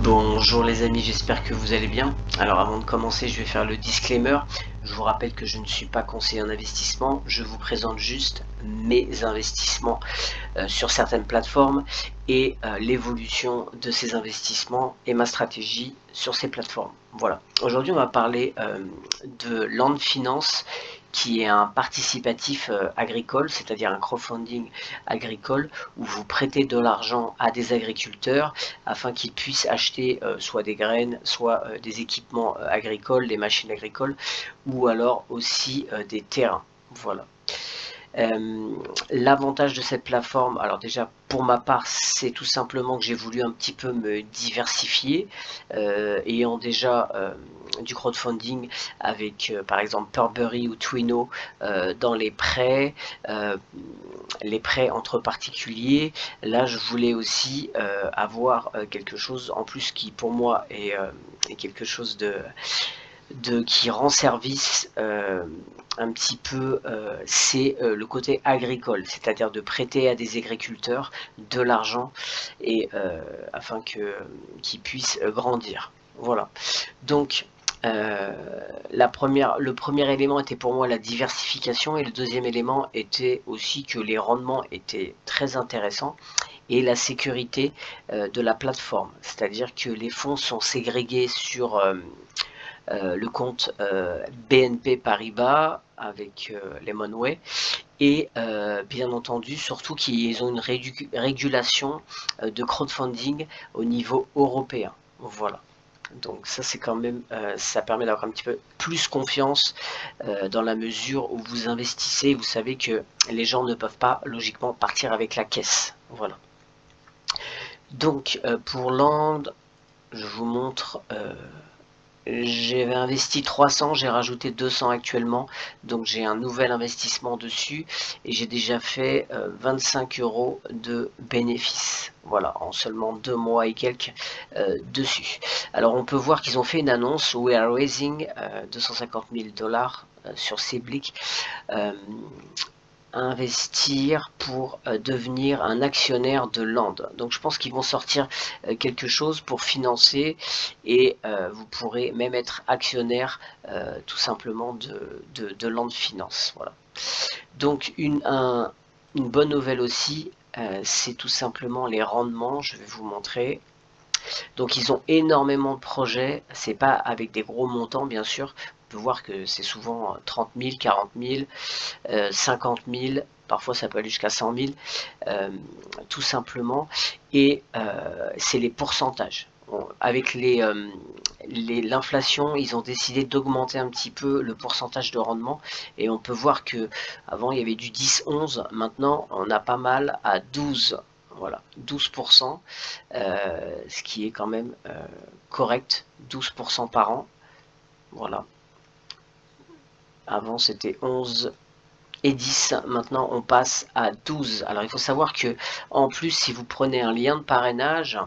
Bonjour les amis, j'espère que vous allez bien. Alors avant de commencer, je vais faire le disclaimer. Je vous rappelle que je ne suis pas conseiller en investissement, je vous présente juste mes investissements sur certaines plateformes et l'évolution de ces investissements et ma stratégie sur ces plateformes. Voilà. Aujourd'hui, on va parler de Land Finance, qui est un participatif agricole, c'est-à-dire un crowdfunding agricole où vous prêtez de l'argent à des agriculteurs afin qu'ils puissent acheter soit des graines, soit des équipements agricoles, des machines agricoles, ou alors aussi des terrains. Voilà. L'avantage de cette plateforme, alors déjà pour ma part, c'est tout simplement que j'ai voulu un petit peu me diversifier, ayant déjà du crowdfunding avec par exemple Purberry ou Twino dans les prêts entre particuliers. Là je voulais aussi avoir quelque chose en plus qui pour moi est quelque chose qui rend service un petit peu, c'est le côté agricole, c'est-à-dire de prêter à des agriculteurs de l'argent et afin qu'ils puissent grandir. Voilà. Donc le premier élément était pour moi la diversification et le deuxième élément était aussi que les rendements étaient très intéressants et la sécurité de la plateforme, c'est-à-dire que les fonds sont ségrégés sur le compte BNP Paribas avec Lemonway et bien entendu surtout qu'ils ont une régulation de crowdfunding au niveau européen. Voilà. Donc ça c'est quand même, ça permet d'avoir un petit peu plus confiance dans la mesure où vous investissez, vous savez que les gens ne peuvent pas logiquement partir avec la caisse. Voilà. Donc pour Land, je vous montre, j'avais investi 300, j'ai rajouté 200 actuellement, donc j'ai un nouvel investissement dessus et j'ai déjà fait 25 € de bénéfices. Voilà, en seulement 2 mois et quelques dessus. Alors on peut voir qu'ils ont fait une annonce, We are raising 250 000 $ sur Seblick. Investir pour devenir un actionnaire de Land. Donc je pense qu'ils vont sortir quelque chose pour financer et vous pourrez même être actionnaire tout simplement de Land Finance. Voilà. Donc une bonne nouvelle aussi, c'est tout simplement les rendements. Je vais vous montrer. Donc ils ont énormément de projets, c'est pas avec des gros montants bien sûr, on peut voir que c'est souvent 30 000, 40 000, 50 000, parfois ça peut aller jusqu'à 100 000, tout simplement, et c'est les pourcentages. Avec l'inflation, ils ont décidé d'augmenter un petit peu le pourcentage de rendement, et on peut voir que avant il y avait du 10-11, maintenant on a pas mal à 12. Voilà, 12%, ce qui est quand même correct, 12% par an. Voilà. Avant c'était 11 et 10, maintenant on passe à 12. Alors il faut savoir que en plus si vous prenez un lien de parrainage,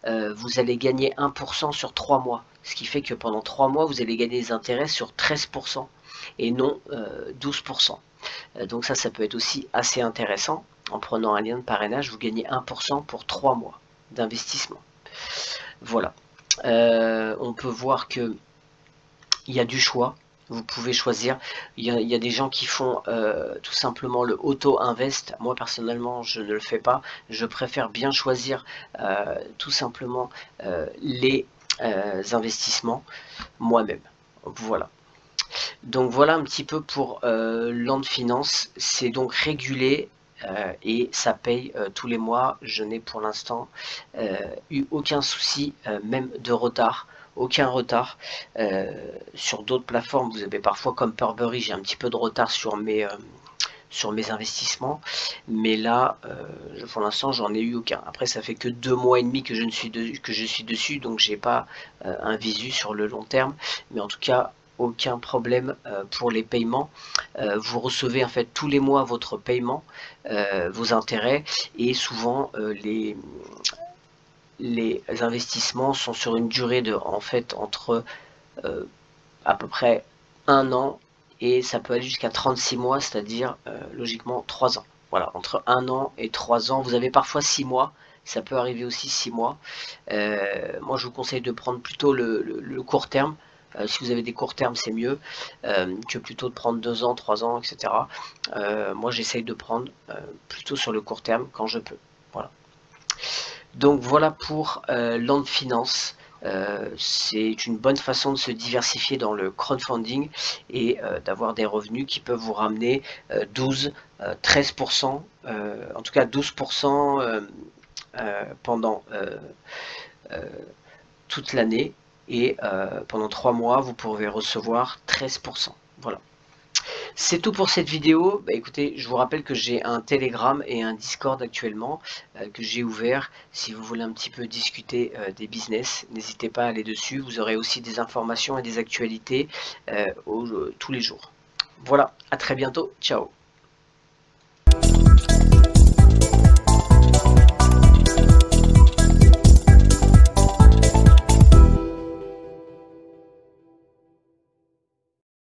vous allez gagner 1% sur 3 mois. Ce qui fait que pendant 3 mois vous allez gagner des intérêts sur 13% et non 12%. Donc ça peut être aussi assez intéressant. En prenant un lien de parrainage, vous gagnez 1% pour 3 mois d'investissement. Voilà. On peut voir que il y a du choix. Vous pouvez choisir. Il y a des gens qui font tout simplement le auto-invest. Moi personnellement, je ne le fais pas. Je préfère bien choisir tout simplement les investissements moi-même. Voilà. Donc voilà un petit peu pour Land Finance. C'est donc régulé et ça paye tous les mois. Je n'ai pour l'instant eu aucun souci, même de retard. Aucun retard. Sur d'autres plateformes, vous avez parfois comme Purberry, j'ai un petit peu de retard sur mes investissements, mais là pour l'instant j'en ai eu aucun. Après ça fait que 2 mois et demi que je suis dessus, donc j'ai pas un visu sur le long terme, mais en tout cas aucun problème pour les paiements. Vous recevez en fait tous les mois votre paiement, vos intérêts, et souvent les investissements sont sur une durée de en fait entre à peu près 1 an et ça peut aller jusqu'à 36 mois, c'est-à-dire logiquement 3 ans. Voilà, entre 1 an et 3 ans, vous avez parfois 6 mois ça peut arriver aussi 6 mois. Moi je vous conseille de prendre plutôt le court terme. Si vous avez des courts termes, c'est mieux que plutôt de prendre 2 ans, 3 ans, etc. Moi j'essaye de prendre plutôt sur le court terme quand je peux. Voilà. Donc voilà pour Land Finance. C'est une bonne façon de se diversifier dans le crowdfunding et d'avoir des revenus qui peuvent vous ramener 12, 13%, en tout cas 12% pendant toute l'année, et pendant 3 mois vous pourrez recevoir 13%. Voilà. C'est tout pour cette vidéo. Bah, écoutez, je vous rappelle que j'ai un Telegram et un Discord actuellement que j'ai ouvert. Si vous voulez un petit peu discuter des business, n'hésitez pas à aller dessus. Vous aurez aussi des informations et des actualités tous les jours. Voilà, à très bientôt. Ciao.